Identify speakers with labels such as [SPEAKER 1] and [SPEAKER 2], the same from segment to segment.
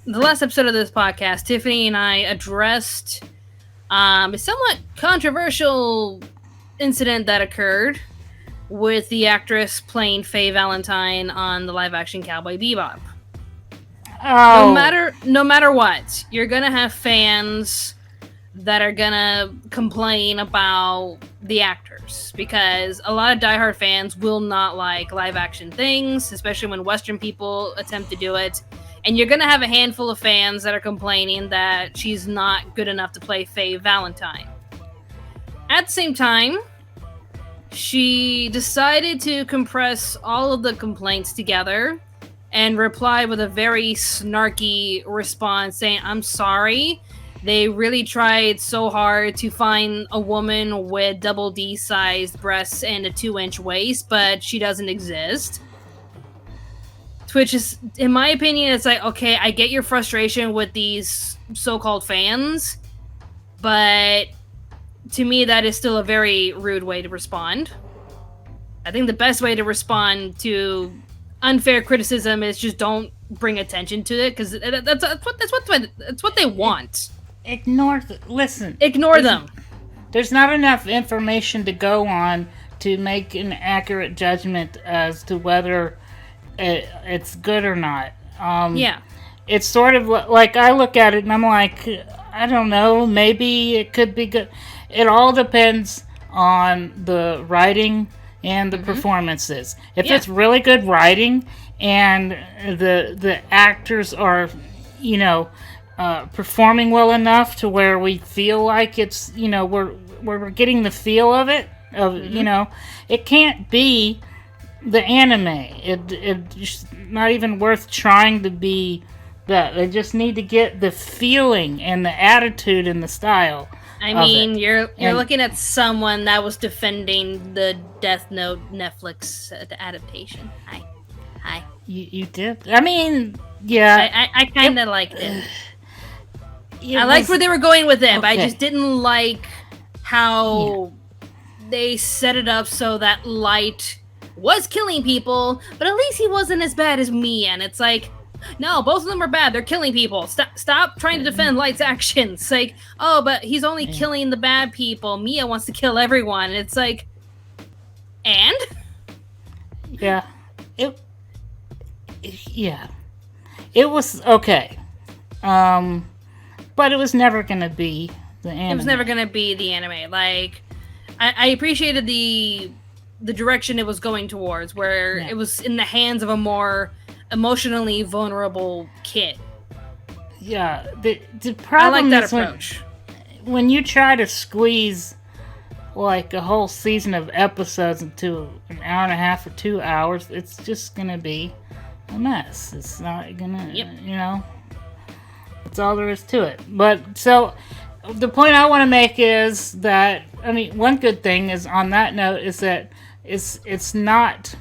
[SPEAKER 1] the last episode of this podcast, Tiffany and I addressed a somewhat controversial incident that occurred with the actress playing Faye Valentine on the live-action Cowboy Bebop.
[SPEAKER 2] Oh,
[SPEAKER 1] No matter what, you're gonna have fans that are gonna complain about the actors because a lot of diehard fans will not like live-action things, especially when Western people attempt to do it. And you're gonna have a handful of fans that are complaining that she's not good enough to play Faye Valentine. At the same time, she decided to compress all of the complaints together and reply with a very snarky response saying, I'm sorry. They really tried so hard to find a woman with double D sized breasts and a 2-inch waist, but she doesn't exist. Which is, in my opinion, it's like, okay, I get your frustration with these so called fans, but to me, that is still a very rude way to respond. I think the best way to respond to unfair criticism is just don't bring attention to it because that's what they want.
[SPEAKER 2] listen.
[SPEAKER 1] Ignore them.
[SPEAKER 2] There's not enough information to go on to make an accurate judgment as to whether it's good or not.
[SPEAKER 1] Yeah.
[SPEAKER 2] It's sort of like I look at it and I'm like, I don't know, maybe it could be good. It all depends on the writing and the performances. If it's really good writing and the actors are, performing well enough to where we feel like it's, we're getting the feel of it, it can't be the anime. It's not even worth trying to be that. They just need to get the feeling and the attitude and the style.
[SPEAKER 1] I mean, you're looking at someone that was defending the Death Note Netflix adaptation. Hi.
[SPEAKER 2] You did? I mean, yeah.
[SPEAKER 1] I kind of liked it. I liked where they were going with it, but I just didn't like how they set it up so that Light was killing people, but at least he wasn't as bad as Mia. And it's like, no, both of them are bad. They're killing people. Stop trying to defend Light's actions. It's like, oh, but he's only killing the bad people. Mia wants to kill everyone. And it's like, and?
[SPEAKER 2] Yeah. It was okay. But it was never going to be the anime.
[SPEAKER 1] It was never going to be the anime. Like, I appreciated the direction it was going towards, where it was in the hands of a more emotionally vulnerable kid.
[SPEAKER 2] Yeah, the problem
[SPEAKER 1] I like that
[SPEAKER 2] is
[SPEAKER 1] approach.
[SPEAKER 2] When you try to squeeze like a whole season of episodes into an hour and a half or 2 hours, it's just gonna be a mess. It's not gonna, that's all there is to it. But so the point I want to make is that, I mean, one good thing is on that note is that it's not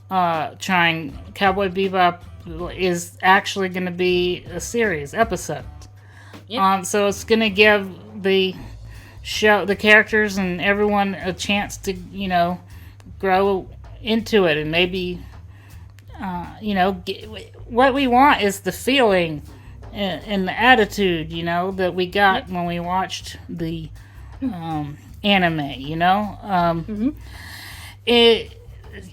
[SPEAKER 2] trying. Cowboy Bebop is actually going to be a series episode. Yep. So it's going to give the show, the characters, and everyone a chance to grow into it, and maybe what we want is the feeling and the attitude that we got when we watched the anime.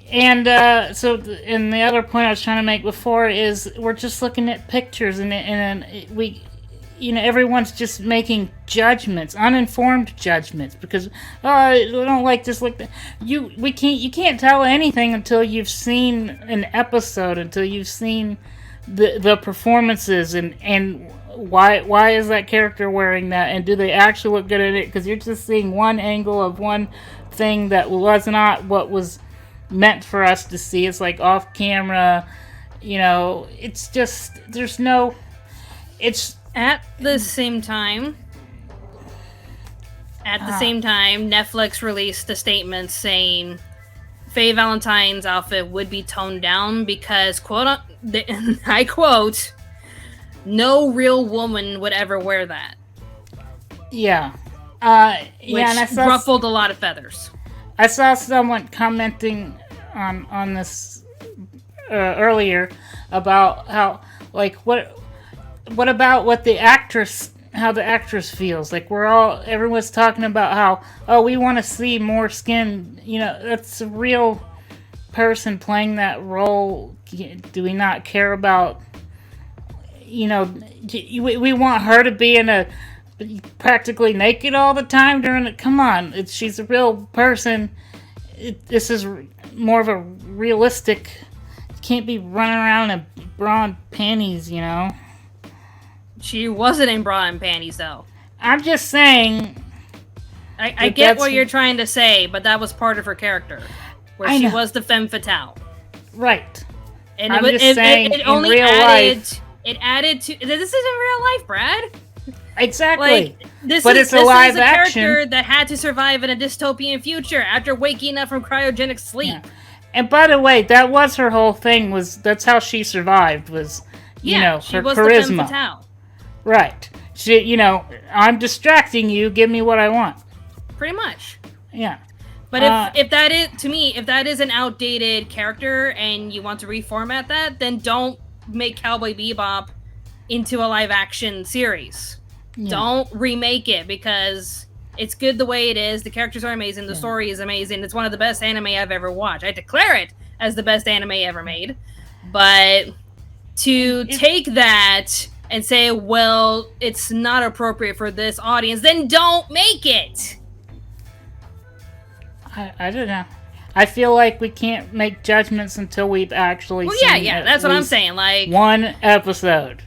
[SPEAKER 2] And the other point I was trying to make before is we're just looking at pictures and we, everyone's just making judgments, uninformed judgments, because I don't like this, like that. You can't tell anything until you've seen an episode, until you've seen the performances and why is that character wearing that, and do they actually look good at it? Because you're just seeing one angle of one thing that was not what was meant for us to see. It's like off camera, it's just
[SPEAKER 1] At the same time, Netflix released a statement saying Faye Valentine's outfit would be toned down because, I quote, no real woman would ever wear that.
[SPEAKER 2] Yeah.
[SPEAKER 1] Which ruffled a lot of feathers.
[SPEAKER 2] I saw someone commenting on this earlier about how, like, what what about how the actress feels? Like everyone's talking about how, oh, we want to see more skin. That's a real person playing that role. Do we not care about, we want her to be in a practically naked all the time during it. Come on, she's a real person. This is more of a realistic. You can't be running around in bra and panties,
[SPEAKER 1] She wasn't in bra and panties, though.
[SPEAKER 2] I'm just saying.
[SPEAKER 1] I get what you're trying to say, but that was part of her character, where she was the femme fatale.
[SPEAKER 2] Right.
[SPEAKER 1] And
[SPEAKER 2] I'm just saying,
[SPEAKER 1] it only
[SPEAKER 2] in real life,
[SPEAKER 1] it added to. This isn't real life, Brad.
[SPEAKER 2] Exactly.
[SPEAKER 1] This
[SPEAKER 2] is a live
[SPEAKER 1] action.
[SPEAKER 2] Character
[SPEAKER 1] that had to survive in a dystopian future after waking up from cryogenic sleep.
[SPEAKER 2] Yeah. And by the way, that was her whole thing. That's how she survived. Was
[SPEAKER 1] she
[SPEAKER 2] her
[SPEAKER 1] was
[SPEAKER 2] charisma.
[SPEAKER 1] The femme fatale.
[SPEAKER 2] Right. She, I'm distracting you. Give me what I want.
[SPEAKER 1] Pretty much.
[SPEAKER 2] Yeah.
[SPEAKER 1] But if that is an outdated character and you want to reformat that, then don't make Cowboy Bebop into a live action series. Yeah. Don't remake it, because it's good the way it is. The characters are amazing. The story is amazing. It's one of the best anime I've ever watched. I declare it as the best anime ever made. But to take that and say, well, it's not appropriate for this audience, then don't make it.
[SPEAKER 2] I don't know. I feel like we can't make judgments until we've actually seen
[SPEAKER 1] that's what I'm saying. Like,
[SPEAKER 2] one episode.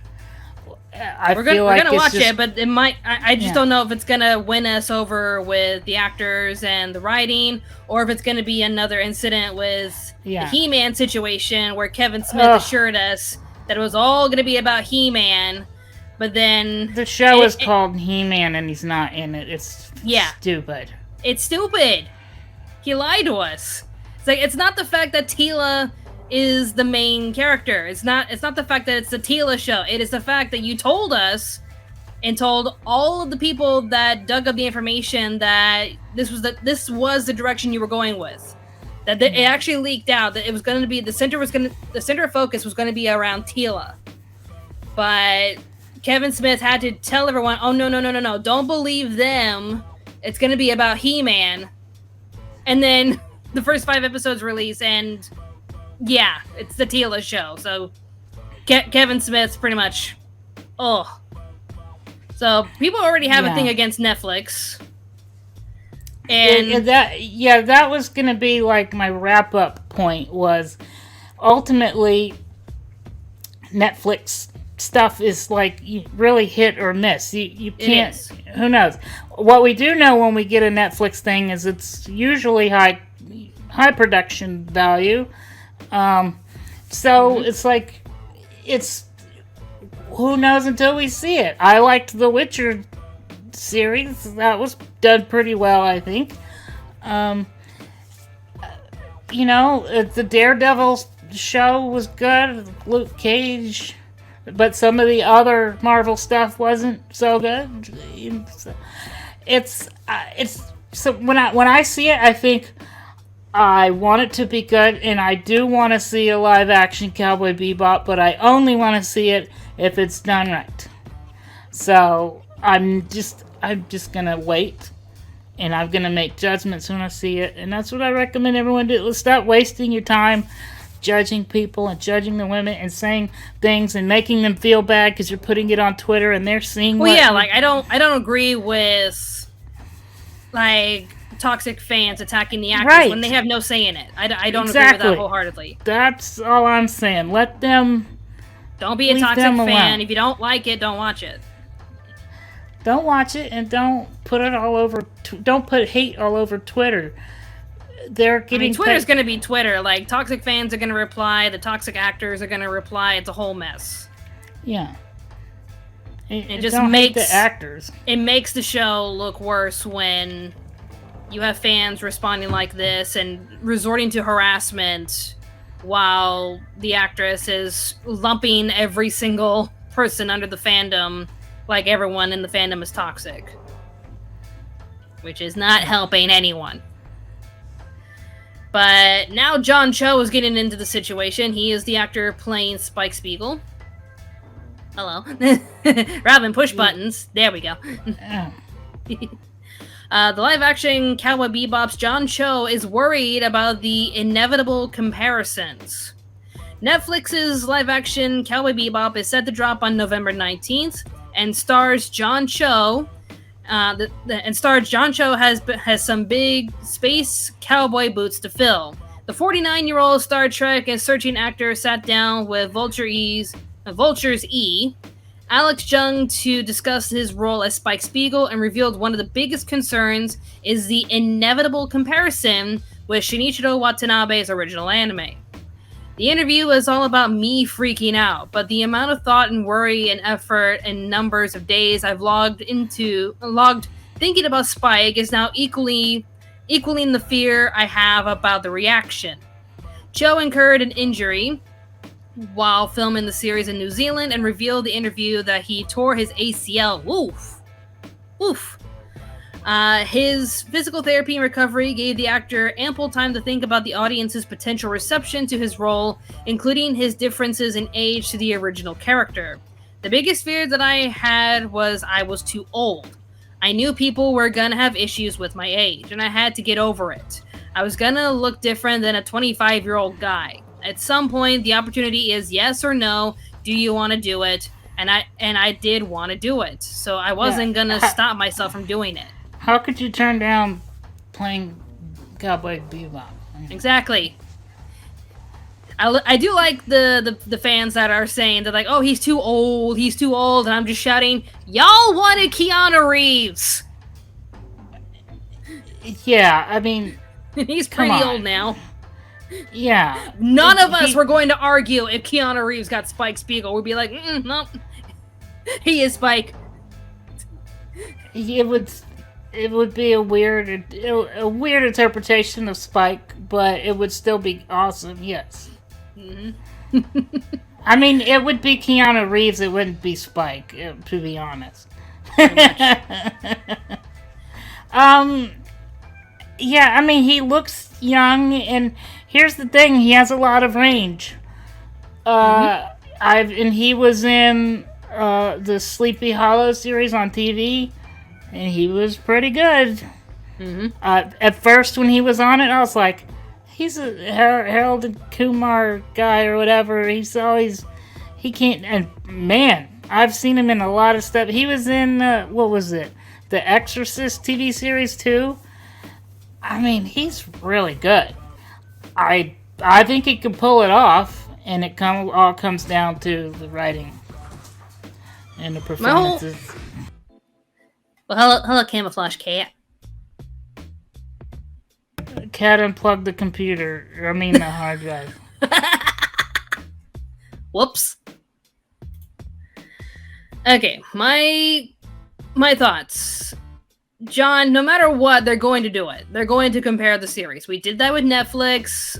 [SPEAKER 1] We're gonna watch it, but it might. I just don't know if it's gonna win us over with the actors and the writing, or if it's gonna be another incident with the He-Man situation where Kevin Smith assured us that it was all gonna be about He-Man, but then
[SPEAKER 2] the show is called He-Man and he's not in it. It's stupid.
[SPEAKER 1] It's stupid. He lied to us. It's not the fact that Teela is the main character. It's not the fact that it's the Teela show. It is the fact that you told us and told all of the people that dug up the information that this was the direction you were going with. That it actually leaked out that it was going to be the center of focus was going to be around Teela. But Kevin Smith had to tell everyone, "Oh no, don't believe them. It's going to be about He-Man." And then the first 5 episodes release, and it's the Teela show. So Kevin Smith's pretty much, So people already have a thing against Netflix. And
[SPEAKER 2] that was going to be like my wrap up point, was ultimately Netflix stuff is like really hit or miss. You can't. Who knows? What we do know when we get a Netflix thing is it's usually high production value. So it's like who knows until we see it. I liked the Witcher series. That was done pretty well, I think. The Daredevil show was good. Luke Cage. But some of the other Marvel stuff wasn't so good. So when I see it, I think I want it to be good, and I do want to see a live action Cowboy Bebop, but I only want to see it if it's done right. So I'm just gonna wait, and I'm gonna make judgments when I see it, and that's what I recommend everyone do. Let's stop wasting your time judging people and judging the women and saying things and making them feel bad because you're putting it on Twitter and they're seeing.
[SPEAKER 1] I don't agree with toxic fans attacking the actors when they have no say in it. I don't agree with that wholeheartedly.
[SPEAKER 2] That's all I'm saying. Let them.
[SPEAKER 1] Don't be a toxic fan. If you don't like it, don't watch it.
[SPEAKER 2] Don't watch it, and don't put it all over. Don't put hate all over Twitter.
[SPEAKER 1] Twitter's going to be Twitter. Like, toxic fans are going to reply. The toxic actors are going to reply. It's a whole mess.
[SPEAKER 2] Yeah.
[SPEAKER 1] It just makes
[SPEAKER 2] the actors.
[SPEAKER 1] It makes the show look worse when you have fans responding like this and resorting to harassment while the actress is lumping every single person under the fandom like everyone in the fandom is toxic. Which is not helping anyone. But now John Cho is getting into the situation. He is the actor playing Spike Spiegel. Hello. Robyn, push buttons. There we go. The live-action Cowboy Bebop's John Cho is worried about the inevitable comparisons. Netflix's live-action Cowboy Bebop is set to drop on November 19th, and stars John Cho. John Cho has some big space cowboy boots to fill. The 49-year-old Star Trek and searching actor sat down with Vulture's E, Alex Jung, to discuss his role as Spike Spiegel, and revealed one of the biggest concerns is the inevitable comparison with Shinichiro Watanabe's original anime. The interview was all about me freaking out, but the amount of thought and worry and effort and numbers of days I've logged thinking about Spike is now equaling the fear I have about the reaction. Cho incurred an injury while filming the series in New Zealand and revealed the interview that he tore his ACL. Oof. His physical therapy and recovery gave the actor ample time to think about the audience's potential reception to his role, including his differences in age to the original character. The biggest fear that I had was I was too old. I knew people were gonna have issues with my age, and I had to get over it. I was gonna look different than a 25-year-old guy. At some point, the opportunity is yes or no. Do you want to do it? And I did want to do it, so I wasn't gonna stop myself from doing it.
[SPEAKER 2] How could you turn down playing Cowboy Bebop?
[SPEAKER 1] Exactly. I do like the fans that are saying they're like, oh, he's too old, and I'm just shouting, y'all wanted Keanu Reeves.
[SPEAKER 2] Yeah, I mean,
[SPEAKER 1] he's pretty old now.
[SPEAKER 2] Yeah.
[SPEAKER 1] None of us were going to argue if Keanu Reeves got Spike Spiegel. We'd be like, no, he is Spike.
[SPEAKER 2] It would be a weird interpretation of Spike, but it would still be awesome. Yes. Mm-hmm. I mean, it would be Keanu Reeves. It wouldn't be Spike, to be honest. Yeah, I mean, he looks young, and here's the thing: he has a lot of range. And he was in the Sleepy Hollow series on TV, and he was pretty good. Mm-hmm. At first, when he was on it, I was like, he's a Harold and Kumar guy or whatever. He can't. And man, I've seen him in a lot of stuff. He was in what was it? The Exorcist TV series too. I mean, he's really good. I think he can pull it off, and it all comes down to the writing and the performances.
[SPEAKER 1] Well, hello, camouflage cat.
[SPEAKER 2] Cat unplugged the computer. I mean, the hard drive.
[SPEAKER 1] Whoops. Okay, my thoughts. John, no matter what, they're going to do it. They're going to compare the series. We did that with Netflix.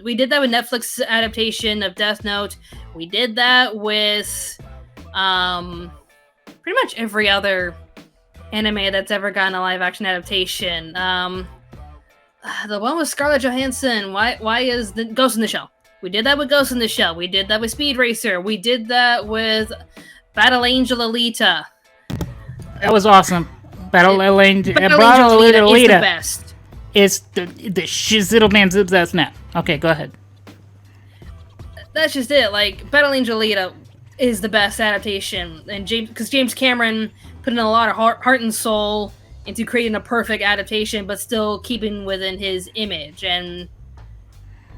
[SPEAKER 1] We did that with Netflix adaptation of Death Note. We did that with pretty much every other anime that's ever gotten a live action adaptation. The one with Scarlett Johansson. Why is the Ghost in the Shell? We did that with Ghost in the Shell. We did that with Speed Racer. We did that with Battle Angel Alita.
[SPEAKER 2] That was awesome. Battle Angel
[SPEAKER 1] Alita is the best.
[SPEAKER 2] It's the shizzle man zibs that snap. Okay, go ahead.
[SPEAKER 1] That's just it. Like, Battle Angel Alita is the best adaptation, and James Cameron put in a lot of heart and soul into creating a perfect adaptation, but still keeping within his image. And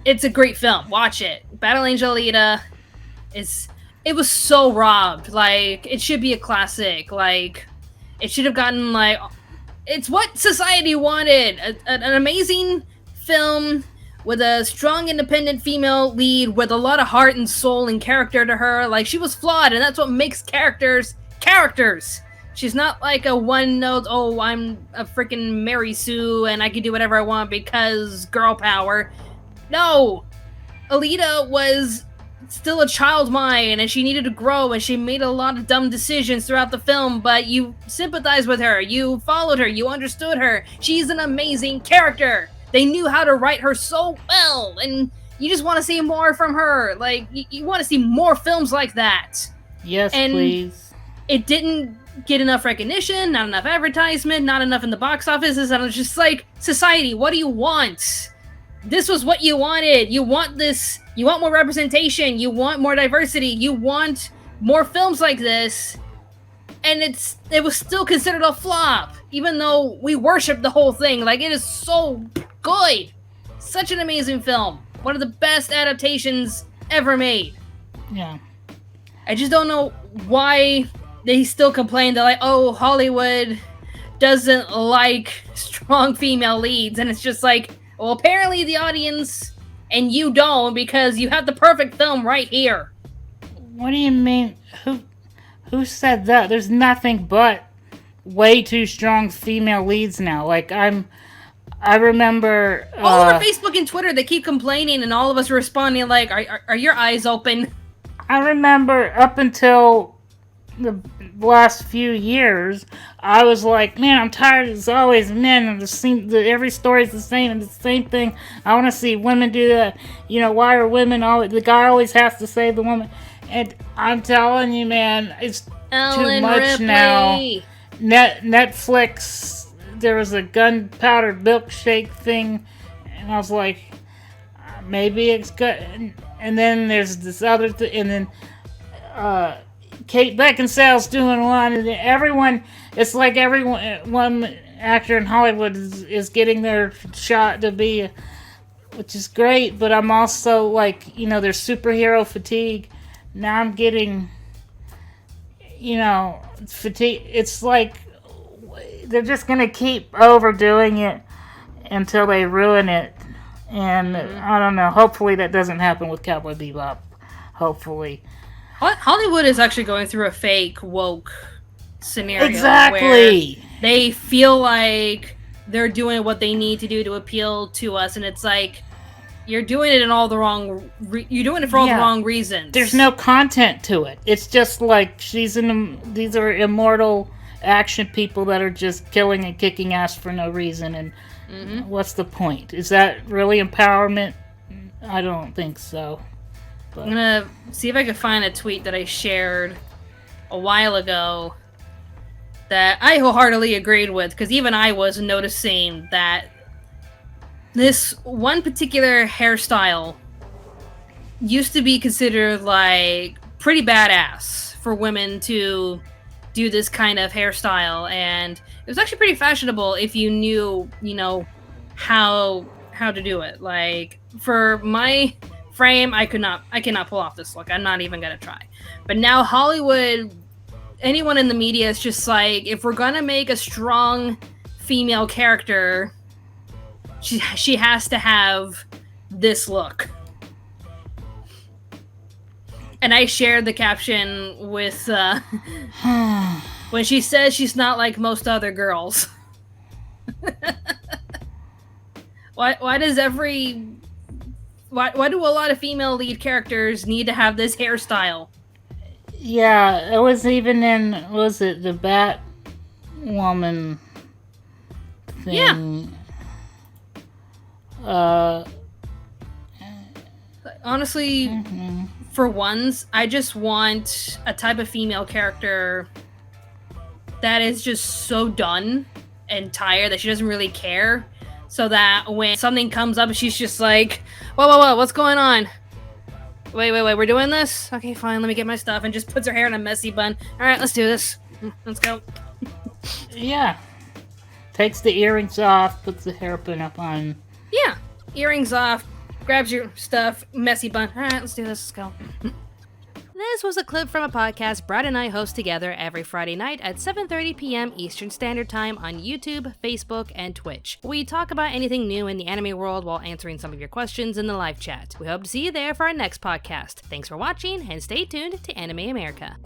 [SPEAKER 1] it's a great film. Watch it. Battle Angel Alita it was so robbed. Like, it should be a classic. Like, it should have gotten, like, it's what society wanted. An amazing film with a strong, independent female lead with a lot of heart and soul and character to her. Like, she was flawed, and that's what makes characters. She's not like a one-note, oh, I'm a freaking Mary Sue and I can do whatever I want because girl power. No! Alita was still a child mind, and she needed to grow, and she made a lot of dumb decisions throughout the film, but you sympathized with her, you followed her, you understood her. She's an amazing character. They knew how to write her so well, and you just want to see more from her. Like, you want to see more films like that.
[SPEAKER 2] Yes,
[SPEAKER 1] and
[SPEAKER 2] please.
[SPEAKER 1] It didn't get enough recognition, not enough advertisement, not enough in the box offices, and I was just like, society, what do you want? This was what you wanted. You want this. You want more representation. You want more diversity. You want more films like this. And it was still considered a flop, even though we worship the whole thing. Like, it is so good. Such an amazing film. One of the best adaptations ever made.
[SPEAKER 2] Yeah.
[SPEAKER 1] I just don't know why they still complain. They're like, oh, Hollywood doesn't like strong female leads. And it's just like, well, apparently the audience and you don't, because you have the perfect film right here.
[SPEAKER 2] What do you mean? Who said that? There's nothing but way too strong female leads now. Like, I remember...
[SPEAKER 1] all over Facebook and Twitter, they keep complaining, and all of us are responding like, are your eyes open?
[SPEAKER 2] I remember up until the last few years, I was like, man, I'm tired. It's always men, and every story's the same, and the same thing. I want to see women do that. Why are women always... The guy always has to save the woman. And I'm telling you, man, it's
[SPEAKER 1] Ellen
[SPEAKER 2] too much
[SPEAKER 1] Ripley.
[SPEAKER 2] now. Netflix, there was a gunpowder milkshake thing, and I was like, maybe it's good. And then there's this other thing, and then Kate Beckinsale's doing one, and everyone, it's like one actor in Hollywood is getting their shot to be, which is great, but I'm also like, there's superhero fatigue. Now I'm getting, fatigue. It's like they're just going to keep overdoing it until they ruin it. And I don't know. Hopefully that doesn't happen with Cowboy Bebop. Hopefully.
[SPEAKER 1] Hollywood is actually going through a fake woke scenario.
[SPEAKER 2] Exactly.
[SPEAKER 1] Where they feel like they're doing what they need to do to appeal to us. And it's like, you're doing it for all the wrong reasons.
[SPEAKER 2] There's no content to it. It's just like these are immortal action people that are just killing and kicking ass for no reason. And what's the point? Is that really empowerment? I don't think so. But.
[SPEAKER 1] I'm gonna see if I can find a tweet that I shared a while ago that I wholeheartedly agreed with, because even I was noticing that this one particular hairstyle used to be considered like pretty badass for women to do this kind of hairstyle, and it was actually pretty fashionable if you knew, how to do it. Like, for my frame, I cannot pull off this look. I'm not even gonna try. But now Hollywood, anyone in the media is just like, if we're gonna make a strong female character, she has to have this look. And I shared the caption with when she says she's not like most other girls. Why do a lot of female lead characters need to have this hairstyle?
[SPEAKER 2] Yeah, it was even in, the Batwoman thing?
[SPEAKER 1] Yeah. Honestly, for once, I just want a type of female character that is just so done and tired that she doesn't really care. So that when something comes up, she's just like, whoa, what's going on? Wait, we're doing this? Okay, fine, let me get my stuff, and just puts her hair in a messy bun. All right, let's do this. Let's go.
[SPEAKER 2] Yeah. Takes the earrings off, puts the hairpin up on.
[SPEAKER 1] Yeah, earrings off, grabs your stuff, messy bun. All right, let's do this. Let's go. This was a clip from a podcast Brad and I host together every Friday night at 7:30 p.m. Eastern Standard Time on YouTube, Facebook, and Twitch. We talk about anything new in the anime world while answering some of your questions in the live chat. We hope to see you there for our next podcast. Thanks for watching, and stay tuned to Anime America.